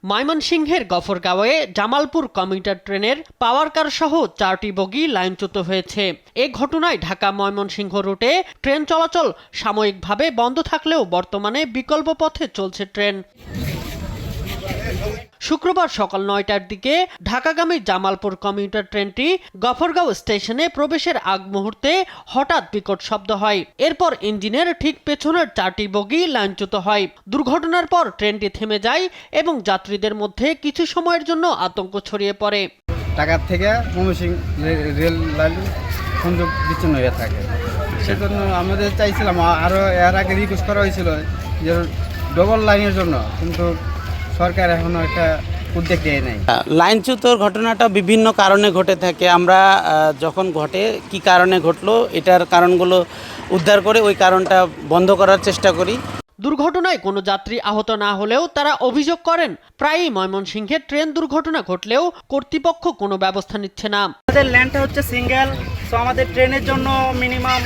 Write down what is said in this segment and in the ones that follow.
ময়মনসিংহের গফরগাঁওয়ে জামালপুর কমিউটার ট্রেনের পাওয়ার কার সহ 4টি বগি লাইনচ্যুত হয়েছে। এ ঘটনায় ঢাকা ময়মনসিংহ রুটে ট্রেন চলাচল সাময়িকভাবে বন্ধ থাকলেও বর্তমানে বিকল্প পথে চলছে ট্রেন। শুক্রবার সকাল 9টার দিকে ঢাকাগামী জামালপুর কমিউটার ট্রেনটি গফরগাঁও স্টেশনে প্রবেশের আগ মুহূর্তে হঠাৎ বিকট শব্দ হয়। এরপর ইঞ্জিনের ঠিক পেছনের 4টি বগি লাইনচ্যুত হয়। দুর্ঘটনার পর ট্রেনটি থেমে যায় এবং যাত্রীদের মধ্যে কিছু সময়ের জন্য আতঙ্ক ছড়িয়ে পড়ে। ঢাকা থেকে ময়মনসিংহ রেল লাইন সংযোগ বিচ্ছিন্ন হয়ে থাকে, সেজন্য আমাদের চাইছিলাম আরও এর আগে রিকোয়েস্ট করা হয়েছিল যে ডবল লাইনের জন্য, কিন্তু সরকার এখনো একটা উদ্যোগ নেয় নাই। লাইনচ্যুতর ঘটনাটা বিভিন্ন কারণে ঘটে থাকে। আমরা যখন ঘটে কি কারণে ঘটলো এটার কারণগুলো উদ্ধার করে ওই কারণটা বন্ধ করার চেষ্টা করি। দুর্ঘটনায় কোনো যাত্রী আহত না হলেও তারা অভিযোগ করেন প্রায়ই ময়মনসিংহে ট্রেন দুর্ঘটনা ঘটলেও কর্তৃপক্ষ কোনো ব্যবস্থা নিচ্ছে না। আমাদের ল্যান্ডটা হচ্ছে সিঙ্গেল, তো আমাদের ট্রেনের জন্য মিনিমাম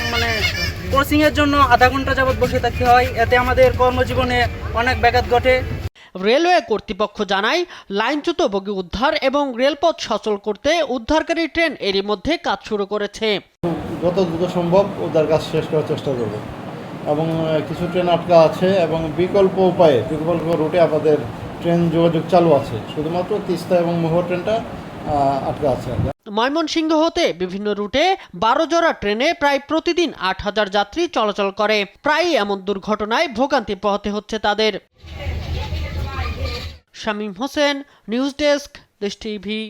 ক্রসিং এর জন্য আধা ঘন্টা যাবত বসে থাকতে হয়। এতে আমাদের কর্মজীবনে অনেক ব্যাঘাত ঘটে। রেলওয়ে কর্তৃপক্ষ জানায় লাইনচ্যুত বগি উদ্ধার এবং রেলপথ সচল করতে উদ্ধারকারী ট্রেন এরই মধ্যে কাজ শুরু করেছে। যত দ্রুত সম্ভব উদ্ধার কাজ শেষ করার চেষ্টা করব এবং কিছু ট্রেন আটকা আছে এবং বিকল্প রুটে আমাদের ট্রেন যোগাযোগ চালু আছে, শুধুমাত্র তিস্তা এবং মহুয়া ট্রেনটা আটকা আছে। ময়মনসিংহ হতে বিভিন্ন রুটে 12 জোড়া ট্রেনে প্রায় প্রতিদিন 8000 যাত্রী চলাচল করে। প্রায়ই এমন দুর্ঘটনায় ভোগান্তি পোহাতে হচ্ছে তাদের। শামীম হোসেন, নিউজ ডেস্ক, দেশ টিভি।